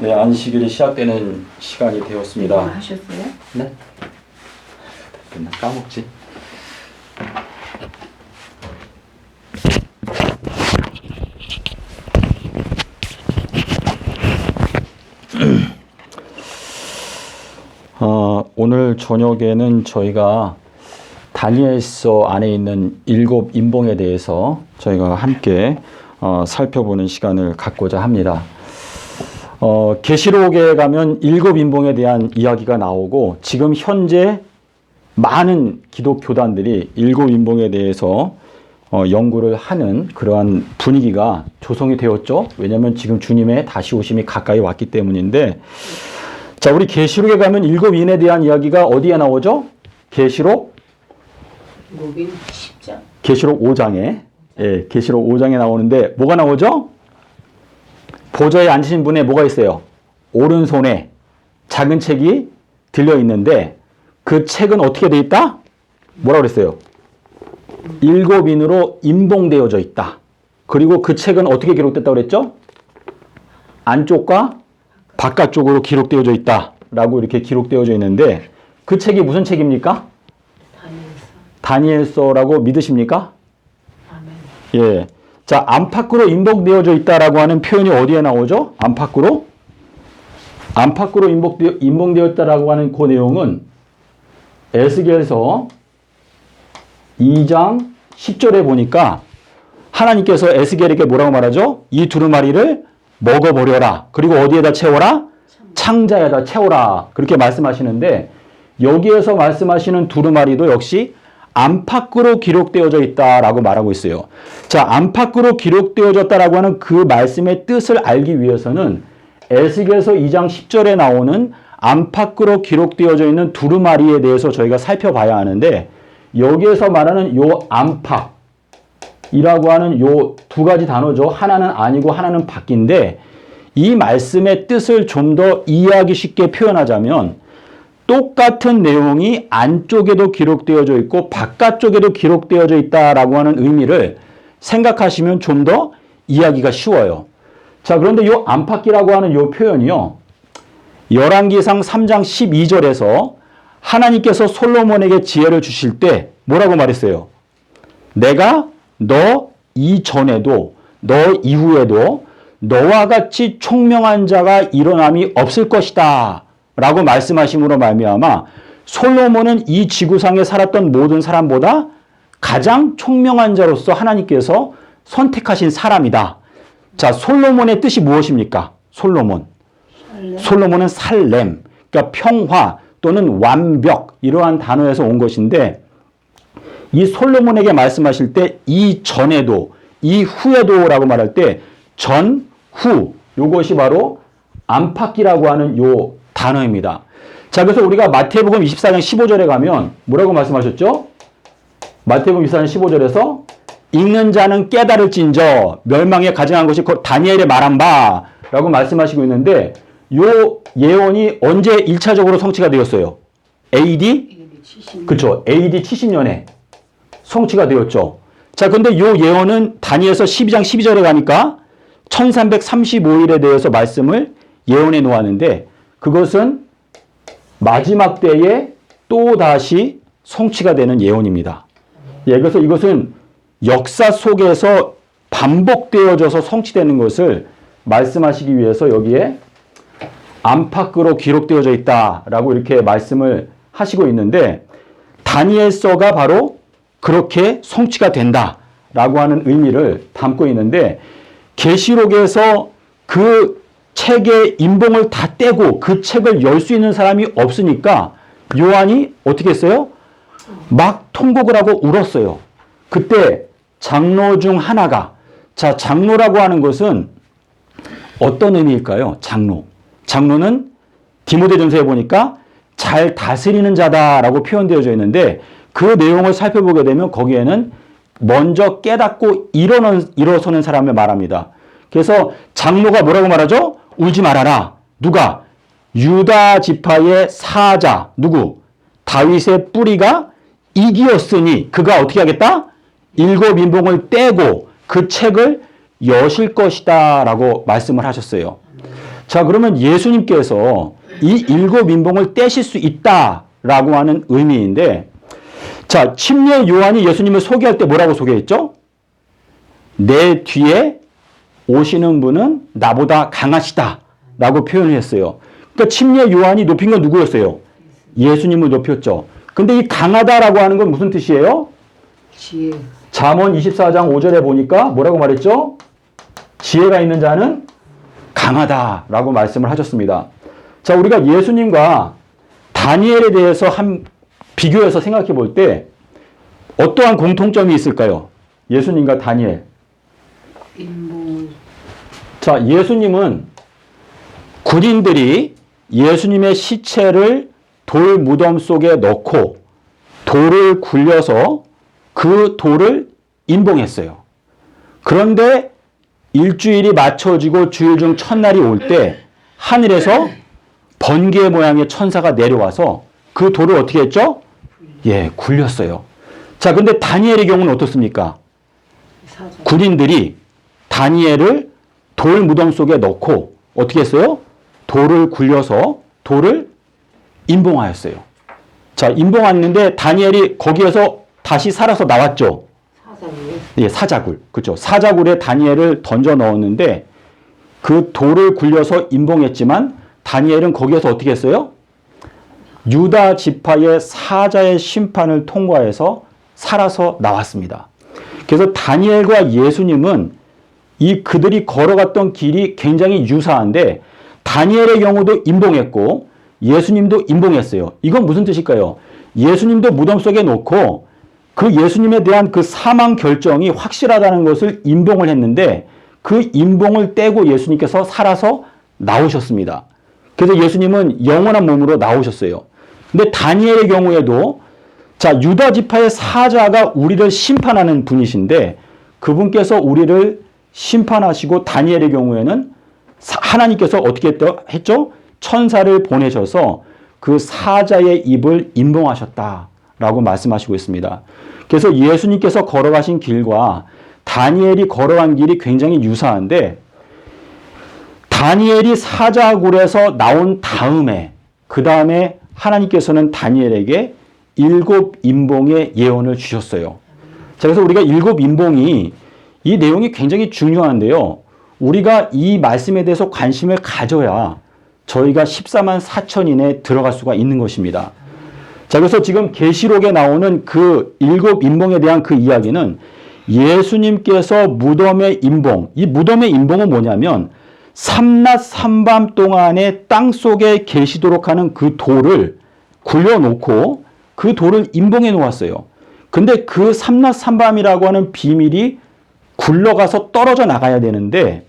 네, 안식일이 시작되는 시간이 되었습니다. 하셨어요? 네. 맨날 까먹지. 오늘 저녁에는 저희가 다니엘서 안에 있는 7 인봉에 대해서 저희가 함께 살펴보는 시간을 갖고자 합니다. 계시록에 가면 7 인봉에 대한 이야기가 나오고 지금 현재 많은 기독 교단들이 7 인봉에 대해서 연구를 하는 그러한 분위기가 조성이 되었죠. 왜냐하면 지금 주님의 다시 오심이 가까이 왔기 때문인데, 자, 우리 계시록에 가면 7 인에 대한 이야기가 어디에 나오죠? 계시록 10장. 계시록 5장에, 예, 계시록 5장에 나오는데 뭐가 나오죠? 보좌에 앉으신 분에 뭐가 있어요? 오른손에 작은 책이 들려 있는데 그 책은 어떻게 돼 있다? 뭐라고 그랬어요? 7 인으로 인봉되어져 있다. 그리고 그 책은 어떻게 기록됐다고 그랬죠? 안쪽과 바깥쪽으로 기록되어져 있다라고 이렇게 기록되어져 있는데 그 책이 무슨 책입니까? 다니엘서라고 믿으십니까? 아멘. 예. 자, 안팎으로 인봉되어져 있다라고 하는 표현이 어디에 나오죠? 안팎으로 인봉되었다라고 하는 그 내용은 에스겔서 2장 10절에 보니까 하나님께서 에스겔에게 뭐라고 말하죠? 이 두루마리를 먹어버려라. 그리고 어디에다 채워라? 창자에다 채워라. 그렇게 말씀하시는데 여기에서 말씀하시는 두루마리도 역시 안팎으로 기록되어져 있다라고 말하고 있어요. 자, 안팎으로 기록되어졌다라고 하는 그 말씀의 뜻을 알기 위해서는 에스겔서 2장 10절에 나오는 안팎으로 기록되어져 있는 두루마리에 대해서 저희가 살펴봐야 하는데, 여기에서 말하는 요 안팎이라고 하는 요 두 가지 단어죠. 하나는 아니고 하나는 밖인데, 이 말씀의 뜻을 좀 더 이해하기 쉽게 표현하자면 똑같은 내용이 안쪽에도 기록되어져 있고 바깥쪽에도 기록되어져 있다라고 하는 의미를 생각하시면 좀 더 이해하기가 쉬워요. 자, 그런데 이 안팎이라고 하는 이 표현이요, 열왕기상 3장 12절에서 하나님께서 솔로몬에게 지혜를 주실 때 뭐라고 말했어요? 내가 너 이전에도 너 이후에도 너와 같이 총명한 자가 일어남이 없을 것이다 라고 말씀하심으로 말미암아 솔로몬은 이 지구상에 살았던 모든 사람보다 가장 총명한 자로서 하나님께서 선택하신 사람이다. 자, 솔로몬의 뜻이 무엇입니까? 솔로몬은 살렘, 그러니까 평화 또는 완벽, 이러한 단어에서 온 것인데, 이 솔로몬에게 말씀하실 때 이전에도 이후에도 라고 말할 때 전, 후, 요것이 바로 안팎이라고 하는 요 단어입니다. 자, 그래서 우리가 마태복음 24장 15절에 가면 뭐라고 말씀하셨죠? 마태복음 24장 15절에서 읽는 자는 깨달을진저 멸망에 가증한 것이 다니엘의 말한 바 라고 말씀하시고 있는데, 요 예언이 언제 1차적으로 성취가 되었어요? AD 70년. 그렇죠. AD 70년에 성취가 되었죠. 자, 근데 요 예언은 다니엘서 12장 12절에 가니까 1335일에 대해서 말씀을 예언해 놓았는데, 그것은 마지막 때에 또 다시 성취가 되는 예언입니다. 예, 그래서 이것은 역사 속에서 반복되어져서 성취되는 것을 말씀하시기 위해서 여기에 안팎으로 기록되어져 있다라고 이렇게 말씀을 하시고 있는데, 다니엘서가 바로 그렇게 성취가 된다라고 하는 의미를 담고 있는데, 계시록에서 그 책의 인봉을 다 떼고 그 책을 열 수 있는 사람이 없으니까 요한이 어떻게 했어요? 막 통곡을 하고 울었어요. 그때 장로 중 하나가, 자, 장로라고 하는 것은 어떤 의미일까요? 장로는 디모데전서에 보니까 잘 다스리는 자다라고 표현되어져 있는데, 그 내용을 살펴보게 되면 거기에는 먼저 깨닫고 일어서는 사람을 말합니다. 그래서 장로가 뭐라고 말하죠? 울지 말아라. 누가? 유다 지파의 사자. 누구? 다윗의 뿌리가 이기었으니 그가 어떻게 하겠다? 7 인봉을 떼고 그 책을 여실 것이다 라고 말씀을 하셨어요. 자, 그러면 예수님께서 이 일곱 인봉을 떼실 수 있다라고 하는 의미인데, 자, 침례 요한이 예수님을 소개할 때 뭐라고 소개했죠? 내 뒤에 오시는 분은 나보다 강하시다라고 표현을 했어요. 그러니까 침례 요한이 높인 건 누구였어요? 예수님을 높였죠. 근데 이 강하다라고 하는 건 무슨 뜻이에요? 지혜. 잠언 24장 5절에 보니까 뭐라고 말했죠? 지혜가 있는 자는 강하다라고 말씀을 하셨습니다. 자, 우리가 예수님과 다니엘에 대해서 비교해서 생각해 볼 때 어떠한 공통점이 있을까요? 예수님과 다니엘. 인물. 자, 예수님은 군인들이 예수님의 시체를 돌 무덤 속에 넣고 돌을 굴려서 그 돌을 인봉했어요. 그런데 일주일이 맞춰지고 주일 중 첫날이 올 때 하늘에서 번개 모양의 천사가 내려와서 그 돌을 어떻게 했죠? 예, 굴렸어요. 자, 근데 다니엘의 경우는 어떻습니까? 사자. 군인들이 다니엘을 돌 무덤 속에 넣고 어떻게 했어요? 돌을 굴려서 돌을 인봉하였어요. 자, 인봉했는데 다니엘이 거기에서 다시 살아서 나왔죠. 사자고요? 예, 사자굴. 그렇죠. 사자굴에 다니엘을 던져 넣었는데 그 돌을 굴려서 인봉했지만 다니엘은 거기에서 어떻게 했어요? 유다 지파의 사자의 심판을 통과해서 살아서 나왔습니다. 그래서 다니엘과 예수님은 그들이 걸어갔던 길이 굉장히 유사한데 다니엘의 경우도 인봉했고 예수님도 인봉했어요. 이건 무슨 뜻일까요? 예수님도 무덤 속에 놓고 그 예수님에 대한 그 사망 결정이 확실하다는 것을 인봉을 했는데 그 인봉을 떼고 예수님께서 살아서 나오셨습니다. 그래서 예수님은 영원한 몸으로 나오셨어요. 근데 다니엘의 경우에도 자, 유다 지파의 사자가 우리를 심판하는 분이신데 그분께서 우리를 심판하시고 다니엘의 경우에는 하나님께서 어떻게 했죠? 천사를 보내셔서 그 사자의 입을 인봉하셨다라고 말씀하시고 있습니다. 그래서 예수님께서 걸어가신 길과 다니엘이 걸어간 길이 굉장히 유사한데 다니엘이 사자굴에서 나온 다음에 그 다음에 하나님께서는 다니엘에게 일곱 인봉의 예언을 주셨어요. 자, 그래서 우리가 일곱 인봉이 이 내용이 굉장히 중요한데요. 우리가 이 말씀에 대해서 관심을 가져야 저희가 14만 4천인에 들어갈 수가 있는 것입니다. 자, 그래서 지금 계시록에 나오는 그 일곱 인봉에 대한 그 이야기는 예수님께서 무덤의 인봉, 이 무덤의 인봉은 뭐냐면 삼낮 삼밤 동안에 땅 속에 계시도록 하는 그 돌을 굴려놓고 그 돌을 인봉해 놓았어요. 근데 그 삼낮 삼밤이라고 하는 비밀이 굴러가서 떨어져 나가야 되는데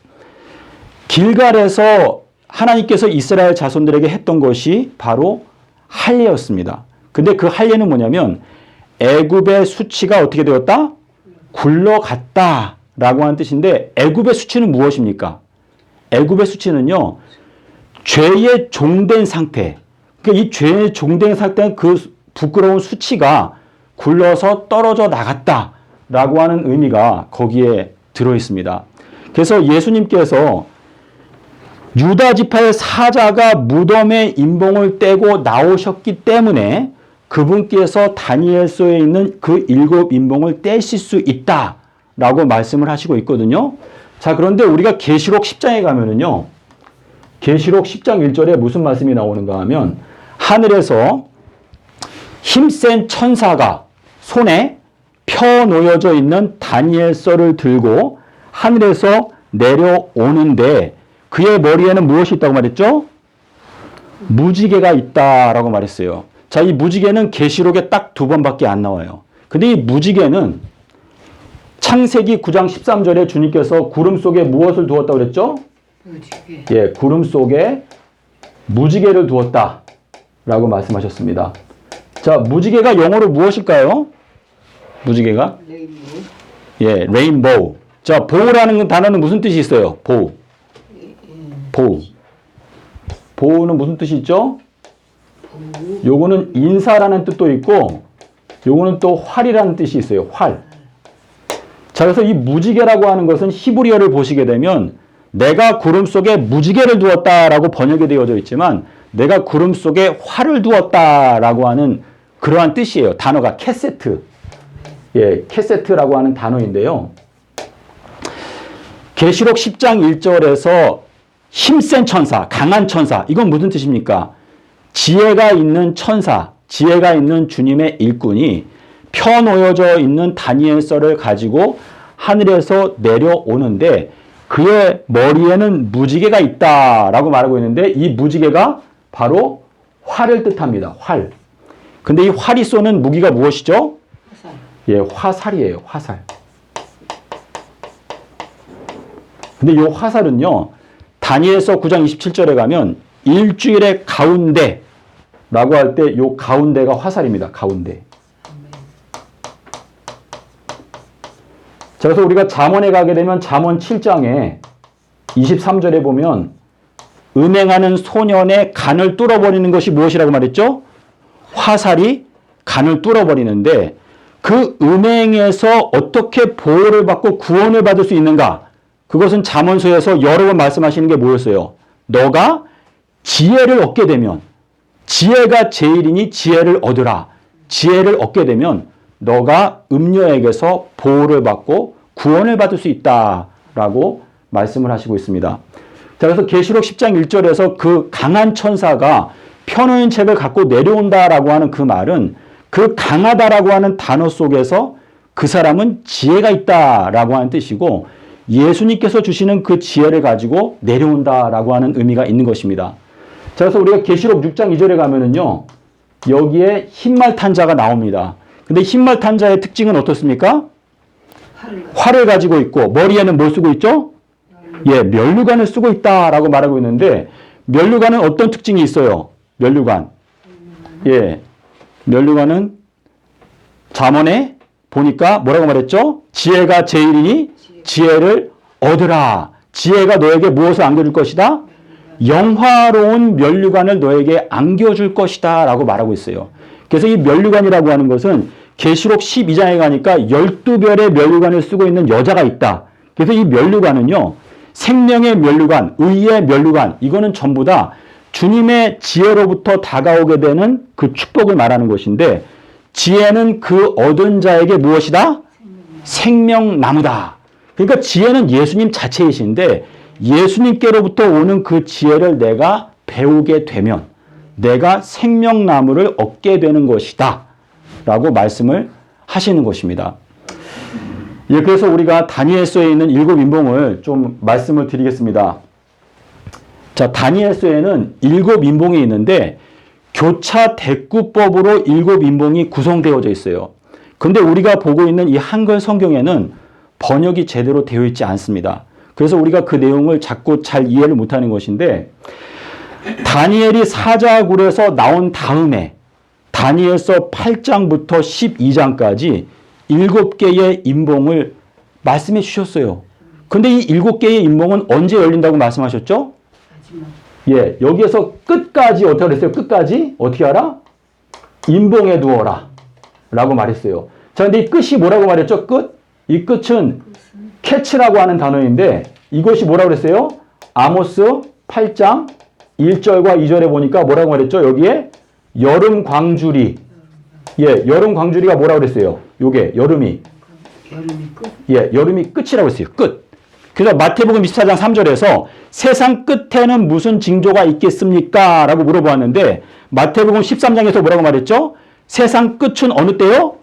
길갈에서 하나님께서 이스라엘 자손들에게 했던 것이 바로 할례였습니다. 근데 그 할례는 뭐냐면 애굽의 수치가 어떻게 되었다? 굴러갔다라고 하는 뜻인데 애굽의 수치는 무엇입니까? 애굽의 수치는요. 죄의 종된 상태. 그러니까 이 죄의 종된 상태는 그 부끄러운 수치가 굴러서 떨어져 나갔다라고 하는 의미가 거기에 들어 있습니다. 그래서 예수님께서 유다 지파의 사자가 무덤의 인봉을 떼고 나오셨기 때문에 그분께서 다니엘서에 있는 그 일곱 인봉을 떼실 수 있다라고 말씀을 하시고 있거든요. 자, 그런데 우리가 계시록 10장에 가면은요. 계시록 10장 1절에 무슨 말씀이 나오는가 하면 하늘에서 힘센 천사가 손에 펴 놓여져 있는 다니엘서를 들고 하늘에서 내려오는데 그의 머리에는 무엇이 있다고 말했죠? 무지개가 있다라고 말했어요. 자, 이 무지개는 계시록에 딱 2번밖에 안 나와요. 근데 이 무지개는 창세기 9장 13절에 주님께서 구름 속에 무엇을 두었다고 그랬죠? 무지개. 예, 구름 속에 무지개를 두었다라고 말씀하셨습니다. 자, 무지개가 영어로 무엇일까요? 무지개가? 레인보우. 예, 레인보우. 자, 보우라는 단어는 무슨 뜻이 있어요? 보우. 보우. 보우는 무슨 뜻이 있죠? 보우. 요거는 인사라는 뜻도 있고 요거는 또 활이라는 뜻이 있어요. 활. 자, 그래서 이 무지개라고 하는 것은 히브리어를 보시게 되면 내가 구름 속에 무지개를 두었다라고 번역이 되어져 있지만 내가 구름 속에 활을 두었다라고 하는 그러한 뜻이에요. 단어가 캐세트. 예, 캐세트라고 하는 단어인데요. 계시록 10장 1절에서 힘센 천사, 강한 천사, 이건 무슨 뜻입니까? 지혜가 있는 천사, 지혜가 있는 주님의 일꾼이 펴놓여져 있는 다니엘서를 가지고 하늘에서 내려오는데 그의 머리에는 무지개가 있다라고 말하고 있는데 이 무지개가 바로 활을 뜻합니다. 활. 근데 이 활이 쏘는 무기가 무엇이죠? 화살. 예, 화살이에요. 화살. 근데 이 화살은요. 다니엘서 9장 27절에 가면 일주일의 가운데라고 할 때 이 가운데가 화살입니다. 가운데. 자, 그래서 우리가 잠언에 가게 되면 잠언 7장에 23절에 보면 음행하는 소년의 간을 뚫어버리는 것이 무엇이라고 말했죠? 화살이 간을 뚫어버리는데 그 음행에서 어떻게 보호를 받고 구원을 받을 수 있는가? 그것은 잠언서에서 여러 번 말씀하시는 게 뭐였어요? 너가 지혜를 얻게 되면 지혜가 제일이니 지혜를 얻으라. 지혜를 얻게 되면 너가 음녀에게서 보호를 받고 구원을 받을 수 있다라고 말씀을 하시고 있습니다. 자, 그래서 계시록 10장 1절에서 그 강한 천사가 펴놓은 책을 갖고 내려온다라고 하는 그 말은 그 강하다라고 하는 단어 속에서 그 사람은 지혜가 있다라고 하는 뜻이고 예수님께서 주시는 그 지혜를 가지고 내려온다라고 하는 의미가 있는 것입니다. 자, 그래서 우리가 계시록 6장 2절에 가면은요, 여기에 흰말 탄 자가 나옵니다. 근데 흰말 탄 자의 특징은 어떻습니까? 활을 가지고 있고 머리에는 뭘 쓰고 있죠? 예, 면류관을 쓰고 있다라고 말하고 있는데 면류관은 어떤 특징이 있어요? 면류관. 예, 면류관은 잠언에 보니까 뭐라고 말했죠? 지혜가 제일이니 지혜를 얻으라. 지혜가 너에게 무엇을 안겨줄 것이다? 영화로운 면류관을 너에게 안겨줄 것이다 라고 말하고 있어요. 그래서 이 면류관이라고 하는 것은 계시록 12장에 가니까 12별의 면류관을 쓰고 있는 여자가 있다. 그래서 이 면류관은요, 생명의 면류관, 의의 면류관, 이거는 전부 다 주님의 지혜로부터 다가오게 되는 그 축복을 말하는 것인데 지혜는 그 얻은 자에게 무엇이다? 생명나무다. 그러니까 지혜는 예수님 자체이신데 예수님께로부터 오는 그 지혜를 내가 배우게 되면 내가 생명나무를 얻게 되는 것이다 라고 말씀을 하시는 것입니다. 예, 그래서 우리가 다니엘서에 있는 7 인봉을 좀 말씀을 드리겠습니다. 자, 다니엘서에는 7 인봉이 있는데 교차 대꾸법으로 7 인봉이 구성되어져 있어요. 근데 우리가 보고 있는 이 한글 성경에는 번역이 제대로 되어 있지 않습니다. 그래서 우리가 그 내용을 자꾸 잘 이해를 못하는 것인데 다니엘이 사자굴에서 나온 다음에 다니엘서 8장부터 12장까지 7개의 인봉을 말씀해 주셨어요. 근데 이 7개의 인봉은 언제 열린다고 말씀하셨죠? 예, 여기에서 끝까지 어떻게 그랬어요? 끝까지 어떻게 하라? 인봉에 두어라 라고 말했어요. 자, 근데 이 끝이 뭐라고 말했죠? 끝? 이 끝은 캐치라고 하는 단어인데 이것이 뭐라고 그랬어요? 아모스 8장 1절과 2절에 보니까 뭐라고 말했죠? 여기에 여름 광주리. 예, 여름 광주리가 뭐라고 그랬어요? 요게 여름이 끝. 예, 여름이 끝이라고 했어요. 끝. 그래서 마태복음 24장 3절에서 세상 끝에는 무슨 징조가 있겠습니까? 라고 물어보았는데 마태복음 13장에서 뭐라고 말했죠? 세상 끝은 어느 때요?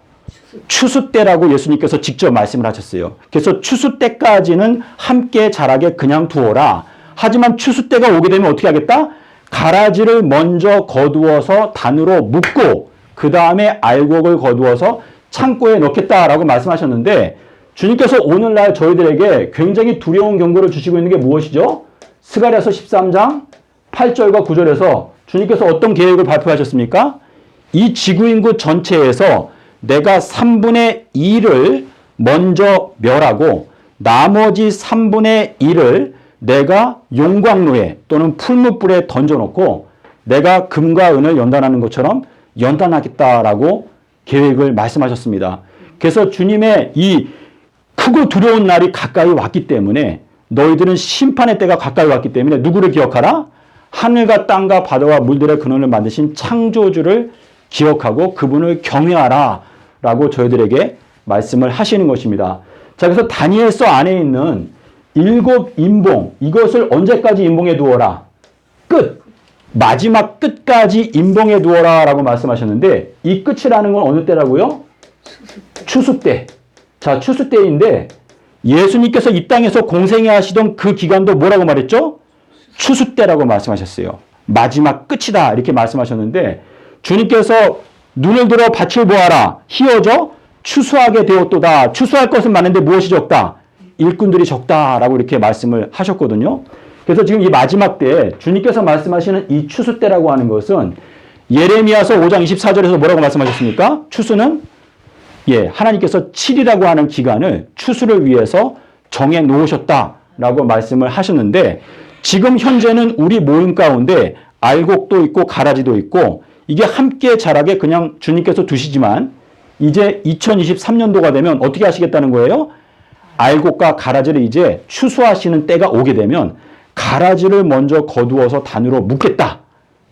추수 때라고 예수님께서 직접 말씀을 하셨어요. 그래서 추수 때까지는 함께 자라게 그냥 두어라. 하지만 추수 때가 오게 되면 어떻게 하겠다? 가라지를 먼저 거두어서 단으로 묶고 그 다음에 알곡을 거두어서 창고에 넣겠다라고 말씀하셨는데 주님께서 오늘날 저희들에게 굉장히 두려운 경고를 주시고 있는 게 무엇이죠? 스가랴서 13장 8절과 9절에서 주님께서 어떤 계획을 발표하셨습니까? 이 지구 인구 전체에서 내가 3분의 2를 먼저 멸하고 나머지 3분의 1을 내가 용광로에 또는 풀무불에 던져놓고 내가 금과 은을 연단하는 것처럼 연단하겠다라고 계획을 말씀하셨습니다. 그래서 주님의 이 크고 두려운 날이 가까이 왔기 때문에 너희들은 심판의 때가 가까이 왔기 때문에 누구를 기억하라? 하늘과 땅과 바다와 물들의 근원을 만드신 창조주를 기억하고 그분을 경외하라 라고 저희들에게 말씀을 하시는 것입니다. 자, 그래서 다니엘서 안에 있는 7 임봉, 이것을 언제까지 임봉해 두어라? 끝! 마지막 끝까지 임봉해 두어라 라고 말씀하셨는데 이 끝이라는 건 어느 때라고요? 추수 때. 자, 추수 때인데 예수님께서 이 땅에서 공생애 하시던 그 기간도 뭐라고 말했죠? 추수 때라고 말씀하셨어요. 마지막 끝이다 이렇게 말씀하셨는데 주님께서 눈을 들어 밭을 보아라. 희어져 추수하게 되었도다. 추수할 것은 많은데 무엇이 적다? 일꾼들이 적다라고 이렇게 말씀을 하셨거든요. 그래서 지금 이 마지막 때에 주님께서 말씀하시는 이 추수 때라고 하는 것은 예레미야서 5장 24절에서 뭐라고 말씀하셨습니까? 추수는 하나님께서 7이라고 하는 기간을 추수를 위해서 정해 놓으셨다라고 말씀을 하셨는데 지금 현재는 우리 모임 가운데 알곡도 있고 가라지도 있고 이게 함께 자라게 그냥 주님께서 두시지만 이제 2023년도가 되면 어떻게 하시겠다는 거예요? 알곡과 가라지를 이제 추수하시는 때가 오게 되면 가라지를 먼저 거두어서 단으로 묶겠다.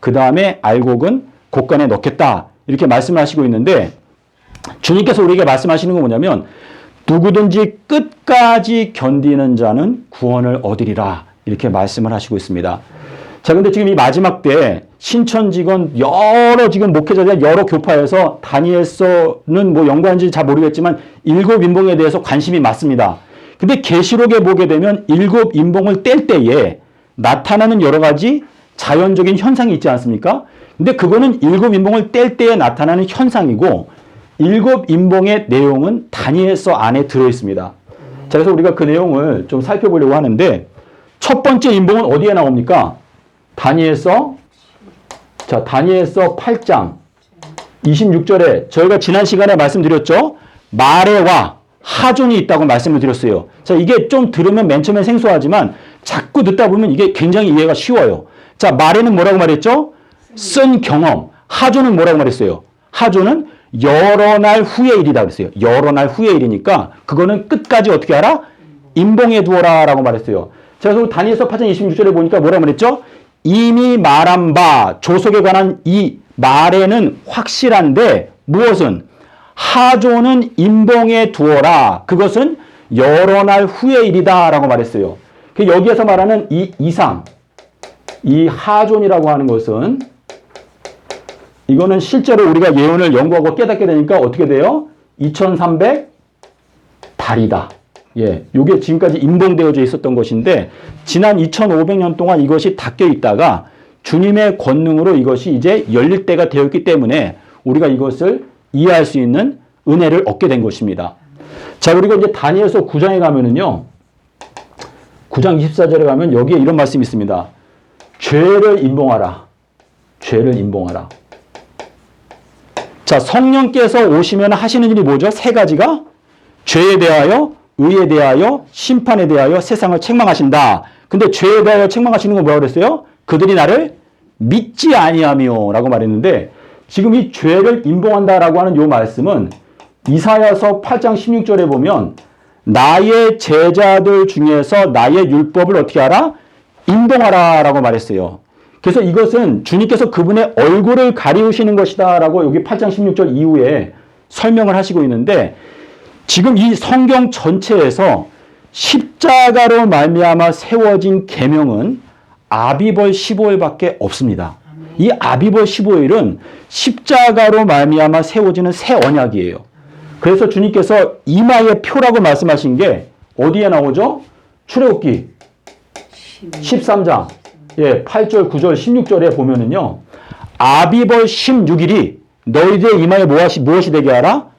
그 다음에 알곡은 곡간에 넣겠다. 이렇게 말씀을 하시고 있는데 주님께서 우리에게 말씀하시는 건 뭐냐면 누구든지 끝까지 견디는 자는 구원을 얻으리라. 이렇게 말씀을 하시고 있습니다. 자, 근데 지금 이 마지막 때 신천지건 여러 지금 목회자들 여러 교파에서 다니엘서는 뭐 연관인지 잘 모르겠지만 7 임봉에 대해서 관심이 많습니다. 근데 계시록에 보게 되면 7 임봉을 뗄 때에 나타나는 여러 가지 자연적인 현상이 있지 않습니까? 근데 그거는 7 임봉을 뗄 때에 나타나는 현상이고 7 임봉의 내용은 다니엘서 안에 들어 있습니다. 자, 그래서 우리가 그 내용을 좀 살펴보려고 하는데 첫 번째 임봉은 어디에 나옵니까? 다니엘서 8장 26절에 저희가 지난 시간에 말씀드렸죠. 마레와 하존이 있다고 말씀을 드렸어요. 자, 이게 좀 들으면 맨 처음엔 생소하지만 자꾸 듣다 보면 이게 굉장히 이해가 쉬워요. 자, 마레는 뭐라고 말했죠? 쓴 경험. 하존은 뭐라고 말했어요? 하존은 여러 날 후의 일이다 그랬어요. 여러 날 후의 일이니까 그거는 끝까지 어떻게 하라? 임봉해 두어라 라고 말했어요. 자, 그래서 다니엘서 8장 26절에 보니까 뭐라고 말했죠? 이미 말한 바 조속에 관한 이 말에는 확실한데 무엇은? 하존은 임봉해 두어라. 그것은 여러 날 후의 일이다 라고 말했어요. 여기에서 말하는 이 이상, 이 하존이라고 하는 것은 이거는 실제로 우리가 예언을 연구하고 깨닫게 되니까 어떻게 돼요? 2300달이다. 요게 지금까지 임봉되어져 있었던 것인데 지난 2500년 동안 이것이 닫혀 있다가 주님의 권능으로 이것이 이제 열릴 때가 되었기 때문에 우리가 이것을 이해할 수 있는 은혜를 얻게 된 것입니다. 자, 그리고 이제 다니엘서 9장에 가면은요. 9장 24절에 가면 여기에 이런 말씀이 있습니다. 죄를 임봉하라. 죄를 임봉하라. 자, 성령께서 오시면 하시는 일이 뭐죠? 세 가지가 죄에 대하여, 의에 대하여, 심판에 대하여 세상을 책망하신다. 근데 죄에 대하여 책망하시는 건 뭐라고 그랬어요? 그들이 나를 믿지 아니하며 라고 말했는데 지금 이 죄를 임봉한다라고 하는 이 말씀은 이사야서 8장 16절에 보면 나의 제자들 중에서 나의 율법을 어떻게 하라? 임봉하라 라고 말했어요. 그래서 이것은 주님께서 그분의 얼굴을 가리우시는 것이다 라고 여기 8장 16절 이후에 설명을 하시고 있는데 지금 이 성경 전체에서 십자가로 말미암아 세워진 계명은 아비벌 15일밖에 없습니다. 이 아비벌 15일은 십자가로 말미암아 세워지는 새 언약이에요. 그래서 주님께서 이마의 표라고 말씀하신 게 어디에 나오죠? 출애굽기 13장 8절, 9절, 16절에 보면은요. 아비벌 16일이 너희들의 이마에 무엇이 되게 하라?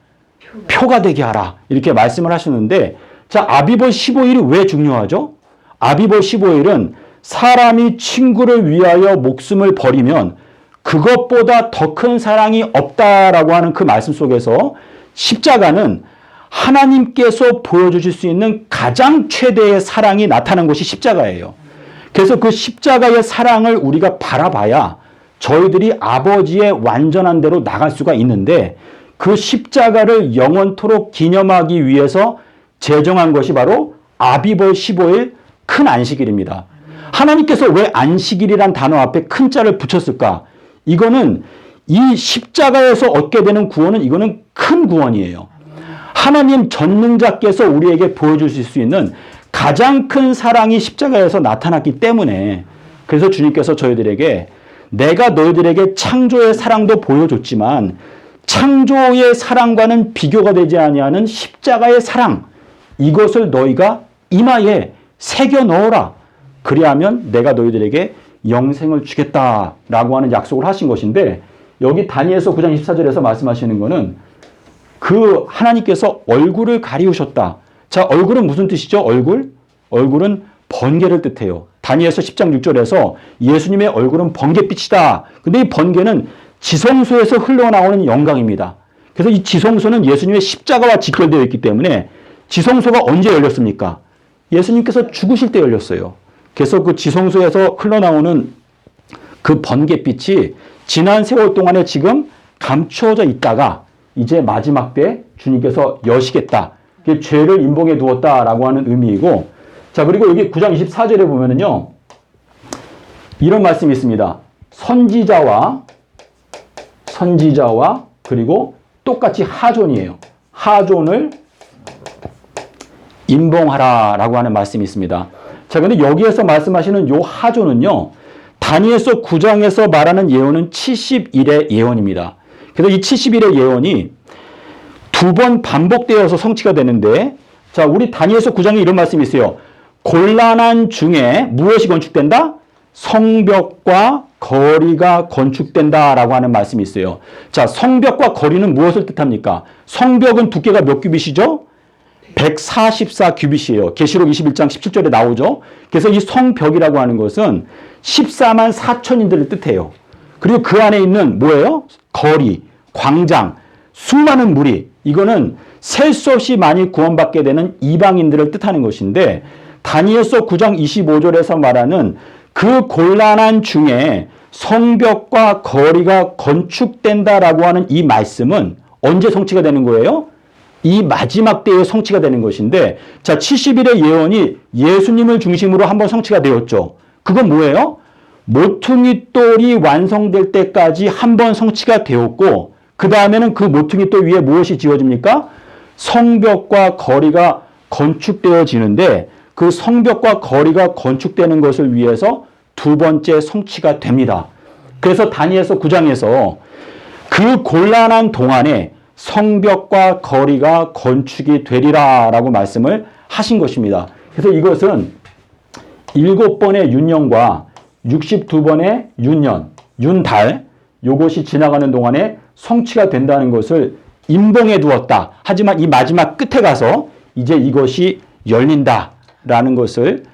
표가 되게 하라. 이렇게 말씀을 하셨는데 자, 아비벌 15일이 왜 중요하죠? 아비벌 15일은 사람이 친구를 위하여 목숨을 버리면 그것보다 더 큰 사랑이 없다라고 하는 그 말씀 속에서 십자가는 하나님께서 보여주실 수 있는 가장 최대의 사랑이 나타난 것이 십자가예요. 그래서 그 십자가의 사랑을 우리가 바라봐야 저희들이 아버지의 완전한 대로 나갈 수가 있는데 그 십자가를 영원토록 기념하기 위해서 제정한 것이 바로 아비벌 15일 큰 안식일입니다. 하나님께서 왜 안식일이란 단어 앞에 큰 자를 붙였을까? 이거는 이 십자가에서 얻게 되는 구원은 이거는 큰 구원이에요. 하나님 전능자께서 우리에게 보여주실 수 있는 가장 큰 사랑이 십자가에서 나타났기 때문에 그래서 주님께서 저희들에게 내가 너희들에게 창조의 사랑도 보여줬지만 창조의 사랑과는 비교가 되지 아니하는 십자가의 사랑 이것을 너희가 이마에 새겨 넣어라. 그리하면 내가 너희들에게 영생을 주겠다라고 하는 약속을 하신 것인데 여기 다니엘서 9장 24절에서 말씀하시는 것은 그 하나님께서 얼굴을 가리우셨다. 자, 얼굴은 무슨 뜻이죠? 얼굴은 번개를 뜻해요. 다니엘서 10장 6절에서 예수님의 얼굴은 번개빛이다. 근데 이 번개는 지성소에서 흘러나오는 영광입니다. 그래서 이 지성소는 예수님의 십자가와 직결되어 있기 때문에 지성소가 언제 열렸습니까? 예수님께서 죽으실 때 열렸어요. 그래서 그 지성소에서 흘러나오는 그 번개빛이 지난 세월 동안에 지금 감추어져 있다가 이제 마지막 때 주님께서 여시겠다. 그게 죄를 인봉해 두었다라고 하는 의미이고 자 그리고 여기 9장 24절에 보면은요 이런 말씀이 있습니다. 선지자와 그리고 똑같이 하존이에요. 하존을 인봉하라라고 하는 말씀이 있습니다. 자, 근데 여기에서 말씀하시는 요 하존은요, 다니엘서 9장에서 말하는 예언은 70일의 예언입니다. 그래서 이 70일의 예언이 두 번 반복되어서 성취가 되는데, 자, 우리 다니엘서 9장에 이런 말씀이 있어요. 곤란한 중에 무엇이 건축된다? 성벽과 거리가 건축된다라고 하는 말씀이 있어요. 자, 성벽과 거리는 무엇을 뜻합니까? 성벽은 두께가 몇 규빗이죠? 144 규빗이에요. 계시록 21장 17절에 나오죠. 그래서 이 성벽이라고 하는 것은 14만 4천인들을 뜻해요. 그리고 그 안에 있는 뭐예요? 거리, 광장, 수많은 무리. 이거는 셀 수 없이 많이 구원받게 되는 이방인들을 뜻하는 것인데 다니엘서 9장 25절에서 말하는 그 곤란한 중에 성벽과 거리가 건축된다라고 하는 이 말씀은 언제 성취가 되는 거예요? 이 마지막 때에 성취가 되는 것인데 자 70일의 예언이 예수님을 중심으로 한번 성취가 되었죠. 그건 뭐예요? 모퉁이 돌이 완성될 때까지 한번 성취가 되었고 그 다음에는 그 모퉁이 돌 위에 무엇이 지어집니까? 성벽과 거리가 건축되어지는데 그 성벽과 거리가 건축되는 것을 위해서 두 번째 성취가 됩니다. 그래서 다니엘서 9장에서 그 곤란한 동안에 성벽과 거리가 건축이 되리라라고 말씀을 하신 것입니다. 그래서 이것은 7번의 윤년과 62번의 윤년, 윤달 이것이 지나가는 동안에 성취가 된다는 것을 임봉해 두었다. 하지만 이 마지막 끝에 가서 이제 이것이 열린다라는 것을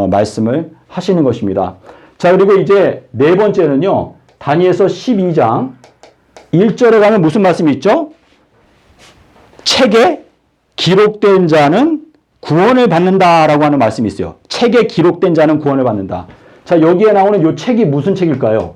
말씀을 하시는 것입니다. 자, 그리고 이제 네 번째는요. 다니엘서 12장 1절에 가면 무슨 말씀이 있죠? 책에 기록된 자는 구원을 받는다라고 하는 말씀이 있어요. 책에 기록된 자는 구원을 받는다. 자, 여기에 나오는 이 책이 무슨 책일까요?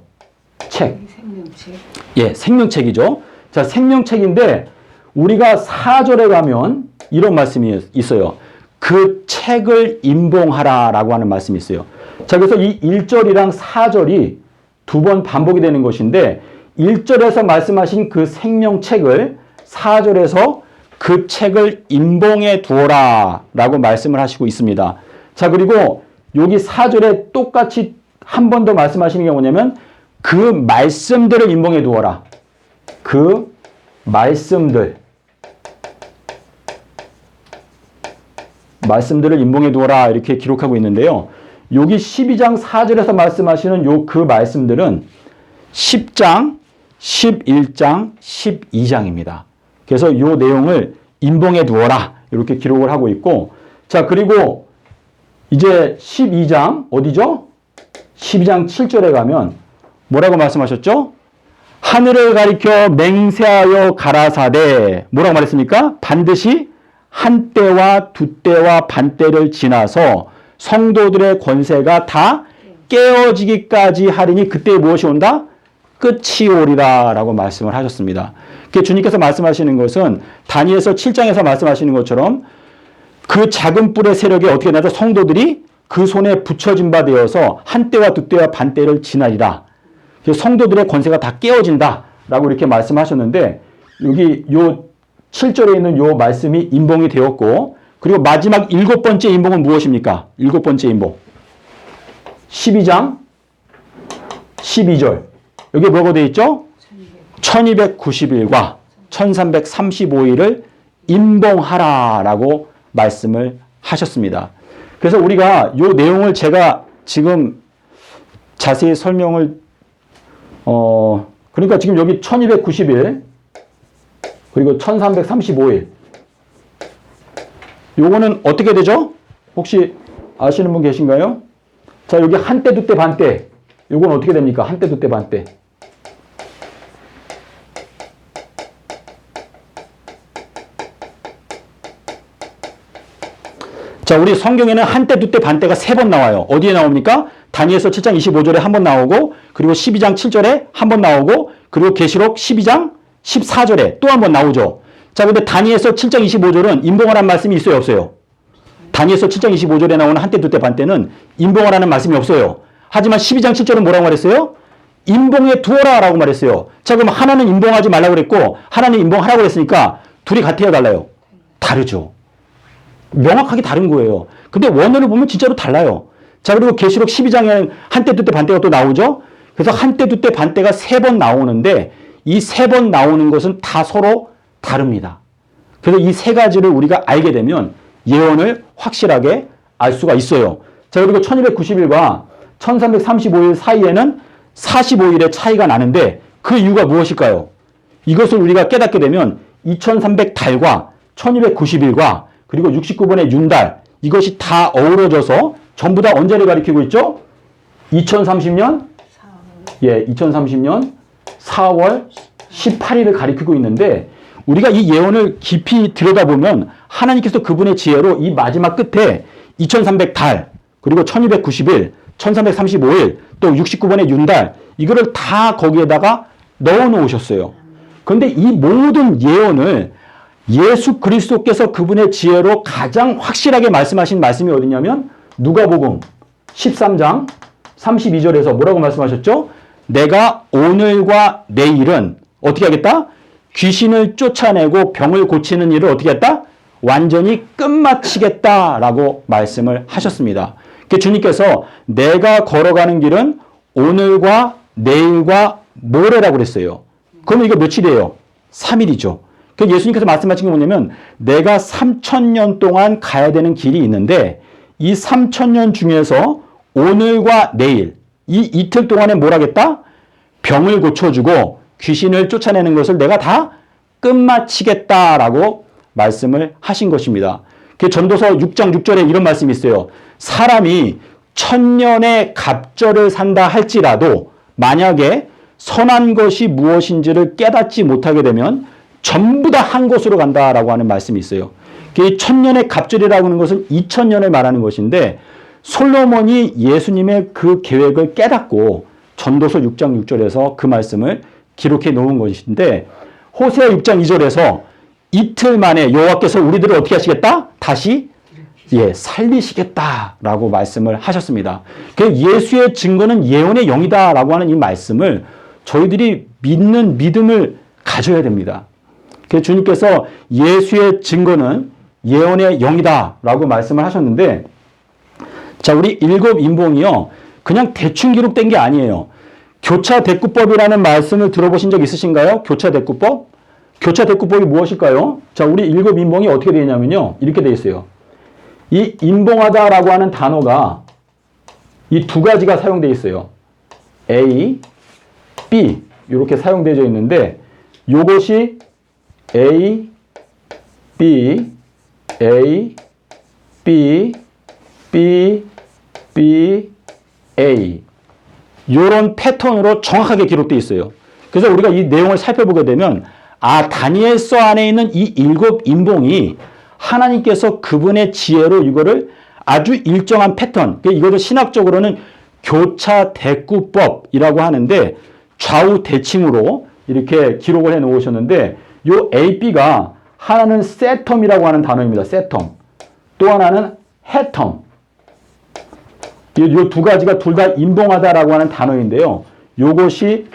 책. 생명책. 예, 생명책이죠. 자, 생명책인데 우리가 4절에 가면 이런 말씀이 있어요. 그 책을 임봉하라라고 하는 말씀이 있어요. 자, 그래서 이 1절이랑 4절이 두 번 반복이 되는 것인데 1절에서 말씀하신 그 생명책을 4절에서 그 책을 임봉해 두어라 라고 말씀을 하시고 있습니다. 자, 그리고 여기 4절에 똑같이 한 번 더 말씀하시는 게 뭐냐면 그 말씀들을 임봉해 두어라. 그 말씀들을 임봉해 두어라 이렇게 기록하고 있는데요. 여기 12장 4절에서 말씀하시는 그 말씀들은 10장, 11장, 12장입니다. 그래서 이 내용을 임봉해 두어라 이렇게 기록을 하고 있고 자 그리고 이제 12장 어디죠? 12장 7절에 가면 뭐라고 말씀하셨죠? 하늘을 가리켜 맹세하여 가라사대 뭐라고 말했습니까? 반드시 한 때와 두 때와 반 때를 지나서 성도들의 권세가 다 깨어지기까지 하리니 그때 무엇이 온다? 끝이 오리라 라고 말씀을 하셨습니다. 주님께서 말씀하시는 것은 다니엘서 7장에서 말씀하시는 것처럼 그 작은 뿔의 세력이 어떻게 나서 성도들이 그 손에 붙여진 바 되어서 한때와 두때와 반때를 지나리라. 성도들의 권세가 다 깨어진다 라고 이렇게 말씀하셨는데, 여기 요 7절에 있는 요 말씀이 임봉이 되었고, 그리고 마지막 7번째 임봉은 무엇입니까? 7번째 임봉 12장 12절, 여기 뭐라고 되어 있죠? 1290일과 1335일을 임봉하라라고 말씀을 하셨습니다. 그래서 우리가 이 내용을 제가 지금 자세히 설명을 그러니까 지금 여기 1290일 그리고 1335일 요거는 어떻게 되죠? 혹시 아시는 분 계신가요? 자, 여기 한때 두때 반때 요건 어떻게 됩니까? 한때 두때 반때. 자, 우리 성경에는 한때, 두때, 반때가 3번 나와요. 어디에 나옵니까? 다니엘서 7장 25절에 한 번 나오고, 그리고 12장 7절에 한 번 나오고, 그리고 계시록 12장 14절에 또 한 번 나오죠. 자, 근데 다니엘서 7장 25절은 임봉하라는 말씀이 있어요, 없어요? 다니엘서 7장 25절에 나오는 한때, 두때, 반때는 임봉하라는 말씀이 없어요. 하지만 12장 7절은 뭐라고 말했어요? 임봉에 두어라 라고 말했어요. 자, 그럼 하나는 임봉하지 말라고 그랬고, 하나는 임봉하라고 그랬으니까 둘이 같아요, 달라요? 다르죠. 명확하게 다른 거예요. 근데 원어를 보면 진짜로 달라요. 자, 그리고 계시록 12장에 한때, 두때, 반때가 또 나오죠. 그래서 한때, 두때, 반때가 3번 나오는데 이 3번 나오는 것은 다 서로 다릅니다. 그래서 이 3가지를 우리가 알게 되면 예언을 확실하게 알 수가 있어요. 자, 그리고 1290일과 1335일 사이에는 45일의 차이가 나는데 그 이유가 무엇일까요? 이것을 우리가 깨닫게 되면 2300달과 1290일과 그리고 69번의 윤달, 이것이 다 어우러져서 전부 다 언제를 가리키고 있죠? 2030년? 2030년 4월 18일을 가리키고 있는데, 우리가 이 예언을 깊이 들여다보면 하나님께서 그분의 지혜로 이 마지막 끝에 2300달, 그리고 1290일, 1335일, 또 69번의 윤달, 이거를 다 거기에다가 넣어 놓으셨어요. 그런데 이 모든 예언을 예수 그리스도께서 그분의 지혜로 가장 확실하게 말씀하신 말씀이 어디냐면 누가복음 13장 32절에서 뭐라고 말씀하셨죠? 내가 오늘과 내일은 어떻게 하겠다? 귀신을 쫓아내고 병을 고치는 일을 어떻게 했다? 완전히 끝마치겠다라고 말씀을 하셨습니다. 주님께서 내가 걸어가는 길은 오늘과 내일과 모레라고 그랬어요. 그러면 이거 며칠이에요? 3일이죠. 예수님께서 말씀하신 게 뭐냐면 내가 3000년 동안 가야 되는 길이 있는데 이 3000년 중에서 오늘과 내일 이 이틀 동안에 뭘 하겠다? 병을 고쳐주고 귀신을 쫓아내는 것을 내가 다 끝마치겠다라고 말씀을 하신 것입니다. 전도서 6장 6절에 이런 말씀이 있어요. 사람이 1000년의 갑절을 산다 할지라도 만약에 선한 것이 무엇인지를 깨닫지 못하게 되면 전부 다 한 곳으로 간다라고 하는 말씀이 있어요. 1000년의 갑절이라고 하는 것은 2000년을 말하는 것인데 솔로몬이 예수님의 그 계획을 깨닫고 전도서 6장 6절에서 그 말씀을 기록해 놓은 것인데 호세아 6장 2절에서 이틀 만에 여호와께서 우리들을 어떻게 하시겠다? 다시 살리시겠다라고 말씀을 하셨습니다. 예수의 증거는 예언의 영이다라고 하는 이 말씀을 저희들이 믿는 믿음을 가져야 됩니다. 주님께서 예수의 증거는 예언의 영이다라고 말씀을 하셨는데, 자, 우리 일곱 인봉이요 그냥 대충 기록된 게 아니에요. 교차대꾸법이라는 말씀을 들어보신 적 있으신가요? 교차대꾸법? 교차대꾸법이 무엇일까요? 자, 우리 일곱 인봉이 어떻게 되어 있냐면요 이렇게 되어 있어요. 이 인봉하다라고 하는 단어가 이 두 가지가 사용되어 있어요. A, B 이렇게 사용되어 있는데 이것이 A, B, A, B, B, B, A 이런 패턴으로 정확하게 기록되어 있어요. 그래서 우리가 이 내용을 살펴보게 되면 다니엘서 안에 있는 이 일곱 인봉이 하나님께서 그분의 지혜로 이거를 아주 일정한 패턴, 이거를 신학적으로는 교차대꾸법이라고 하는데 좌우 대칭으로 이렇게 기록을 해 놓으셨는데 요 A, B가 하나는 세텀이라고 하는 단어입니다. 세텀. 또 하나는 해텀. 이 두 가지가 둘 다 임봉하다라고 하는 단어인데요. 이것이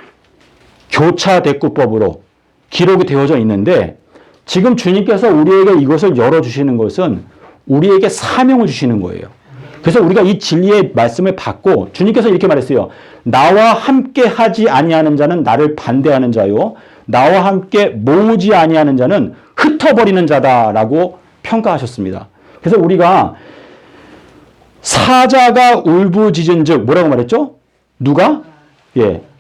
교차대꾸법으로 기록이 되어져 있는데 지금 주님께서 우리에게 이것을 열어주시는 것은 우리에게 사명을 주시는 거예요. 그래서 우리가 이 진리의 말씀을 받고 주님께서 이렇게 말했어요. 나와 함께 하지 아니하는 자는 나를 반대하는 자요. 나와 함께 모으지 아니하는 자는 흩어버리는 자다라고 평가하셨습니다. 그래서 우리가 사자가 울부짖은즉 뭐라고 말했죠? 누가?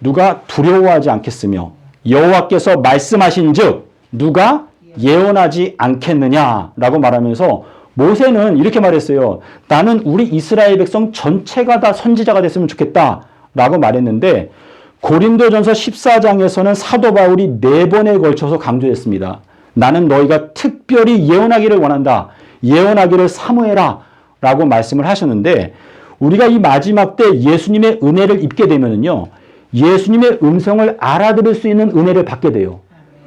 누가 두려워하지 않겠으며 여호와께서 말씀하신즉 누가 예언하지 않겠느냐라고 말하면서 모세는 이렇게 말했어요. 나는 우리 이스라엘 백성 전체가 다 선지자가 됐으면 좋겠다라고 말했는데 고린도전서 14장에서는 사도 바울이 4번에 걸쳐서 강조했습니다. 나는 너희가 특별히 예언하기를 원한다. 예언하기를 사모해라 라고 말씀을 하셨는데 우리가 이 마지막 때 예수님의 은혜를 입게 되면요. 예수님의 음성을 알아들을 수 있는 은혜를 받게 돼요.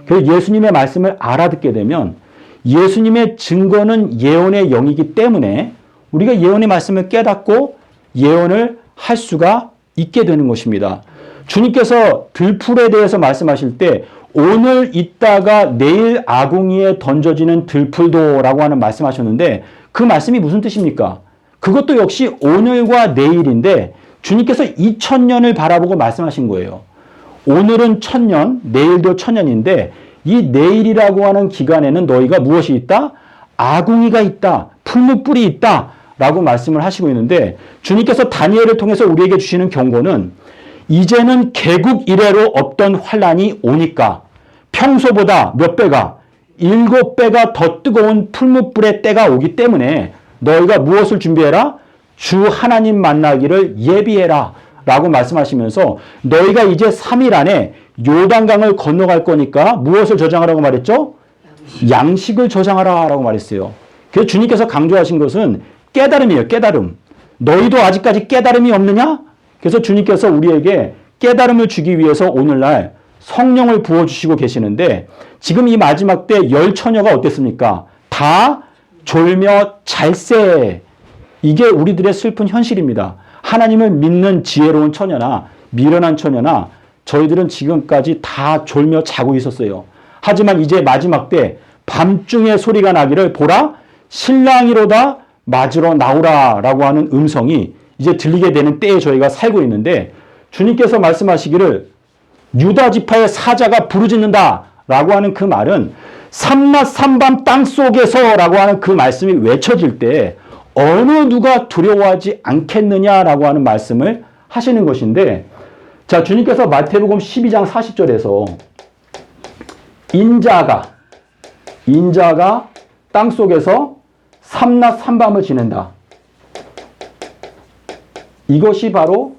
그래서 예수님의 말씀을 알아듣게 되면 예수님의 증거는 예언의 영이기 때문에 우리가 예언의 말씀을 깨닫고 예언을 할 수가 있게 되는 것입니다. 주님께서 들풀에 대해서 말씀하실 때 오늘 있다가 내일 아궁이에 던져지는 들풀도라고 하는 말씀하셨는데 그 말씀이 무슨 뜻입니까? 그것도 역시 오늘과 내일인데 주님께서 2000년을 바라보고 말씀하신 거예요. 오늘은 1000년, 내일도 1000년인데 이 내일이라고 하는 기간에는 너희가 무엇이 있다? 아궁이가 있다. 풀무불이 있다. 라고 말씀을 하시고 있는데 주님께서 다니엘을 통해서 우리에게 주시는 경고는 이제는 개국 이래로 없던 환란이 오니까 평소보다 몇 배가 7배가 더 뜨거운 풀무불의 때가 오기 때문에 너희가 무엇을 준비해라? 주 하나님 만나기를 예비해라 라고 말씀하시면서 너희가 이제 3일 안에 요단강을 건너갈 거니까 무엇을 저장하라고 말했죠? 양식을 저장하라 라고 말했어요. 그래서 주님께서 강조하신 것은 깨달음이에요. 깨달음. 너희도 아직까지 깨달음이 없느냐? 그래서 주님께서 우리에게 깨달음을 주기 위해서 오늘날 성령을 부어주시고 계시는데 지금 이 마지막 때 열 처녀가 어땠습니까? 다 졸며 잘세. 이게 우리들의 슬픈 현실입니다. 하나님을 믿는 지혜로운 처녀나 미련한 처녀나 저희들은 지금까지 다 졸며 자고 있었어요. 하지만 이제 마지막 때 밤중에 소리가 나기를 보라 신랑이로다 맞으러 나오라 라고 하는 음성이 이제 들리게 되는 때에 저희가 살고 있는데 주님께서 말씀하시기를 유다 지파의 사자가 부르짖는다 라고 하는 그 말은 삼낮 삼밤 땅속에서 라고 하는 그 말씀이 외쳐질 때 어느 누가 두려워하지 않겠느냐라고 하는 말씀을 하시는 것인데 자 주님께서 마태복음 12장 40절에서 인자가 땅속에서 삼낮 삼밤을 지낸다. 이것이 바로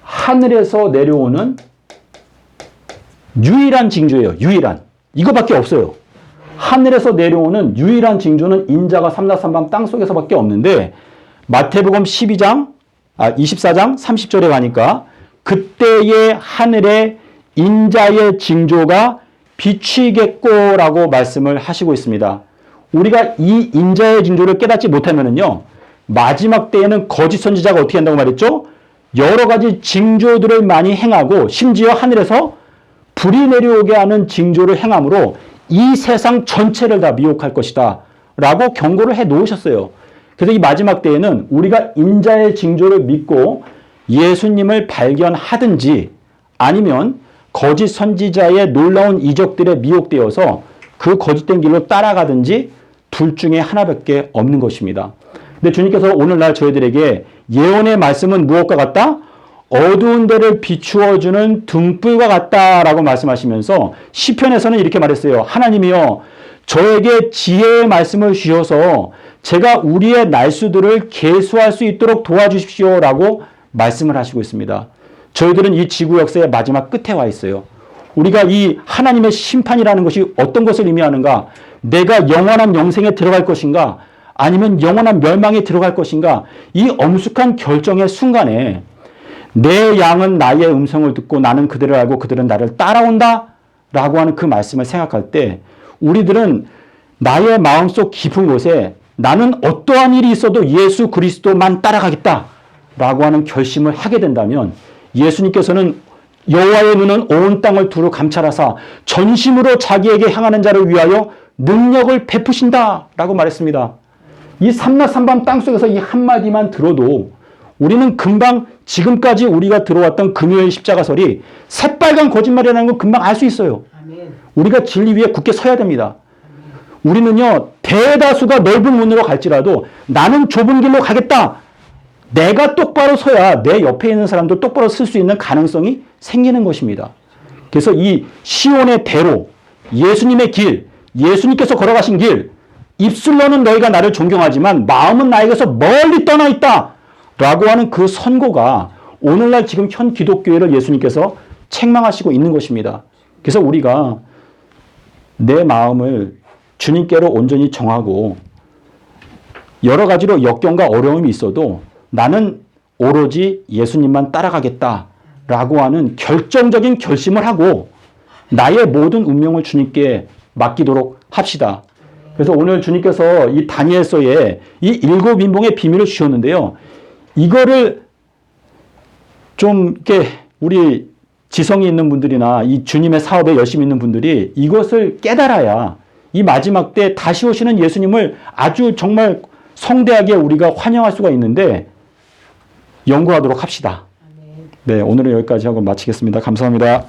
하늘에서 내려오는 유일한 징조예요. 유일한. 이거밖에 없어요. 하늘에서 내려오는 유일한 징조는 인자가 삼낮 삼밤 땅속에서밖에 없는데 마태복음 24장 30절에 가니까 그때의 하늘에 인자의 징조가 비치겠고라고 말씀을 하시고 있습니다. 우리가 이 인자의 징조를 깨닫지 못하면은요. 마지막 때에는 거짓 선지자가 어떻게 한다고 말했죠? 여러 가지 징조들을 많이 행하고 심지어 하늘에서 불이 내려오게 하는 징조를 행함으로 이 세상 전체를 다 미혹할 것이다 라고 경고를 해 놓으셨어요. 그래서 이 마지막 때에는 우리가 인자의 징조를 믿고 예수님을 발견하든지 아니면 거짓 선지자의 놀라운 이적들에 미혹되어서 그 거짓된 길로 따라가든지 둘 중에 하나밖에 없는 것입니다. 근데 주님께서 오늘날 저희들에게 예언의 말씀은 무엇과 같다? 어두운 데를 비추어주는 등불과 같다라고 말씀하시면서 시편에서는 이렇게 말했어요. 하나님이여 저에게 지혜의 말씀을 주셔서 제가 우리의 날수들을 계수할 수 있도록 도와주십시오라고 말씀을 하시고 있습니다. 저희들은 이 지구 역사의 마지막 끝에 와 있어요. 우리가 이 하나님의 심판이라는 것이 어떤 것을 의미하는가? 내가 영원한 영생에 들어갈 것인가? 아니면 영원한 멸망에 들어갈 것인가? 이 엄숙한 결정의 순간에 내 양은 나의 음성을 듣고 나는 그들을 알고 그들은 나를 따라온다 라고 하는 그 말씀을 생각할 때 우리들은 나의 마음속 깊은 곳에 나는 어떠한 일이 있어도 예수 그리스도만 따라가겠다 라고 하는 결심을 하게 된다면 예수님께서는 여호와의 눈은 온 땅을 두루 감찰하사 전심으로 자기에게 향하는 자를 위하여 능력을 베푸신다라고 말했습니다. 이 삼라삼밤 땅속에서 이 한마디만 들어도 우리는 금방 지금까지 우리가 들어왔던 금요일 십자가설이 새빨간 거짓말이라는 걸 금방 알 수 있어요. 아멘. 우리가 진리 위에 굳게 서야 됩니다. 우리는요, 대다수가 넓은 문으로 갈지라도 나는 좁은 길로 가겠다. 내가 똑바로 서야 내 옆에 있는 사람도 똑바로 쓸 수 있는 가능성이 생기는 것입니다. 그래서 이 시온의 대로, 예수님의 길, 예수님께서 걸어가신 길, 입술로는 너희가 나를 존경하지만 마음은 나에게서 멀리 떠나 있다. 라고 하는 그 선고가 오늘날 지금 현 기독교회를 예수님께서 책망하시고 있는 것입니다. 그래서 우리가 내 마음을 주님께로 온전히 정하고 여러 가지로 역경과 어려움이 있어도 나는 오로지 예수님만 따라가겠다라고 하는 결정적인 결심을 하고 나의 모든 운명을 주님께 맡기도록 합시다. 그래서 오늘 주님께서 이 다니엘서에 이 7 인봉의 비밀을 주셨는데요. 이거를 좀 이렇게 우리 지성이 있는 분들이나 이 주님의 사업에 열심히 있는 분들이 이것을 깨달아야 이 마지막 때 다시 오시는 예수님을 아주 정말 성대하게 우리가 환영할 수가 있는데 연구하도록 합시다. 네, 오늘은 여기까지 하고 마치겠습니다. 감사합니다.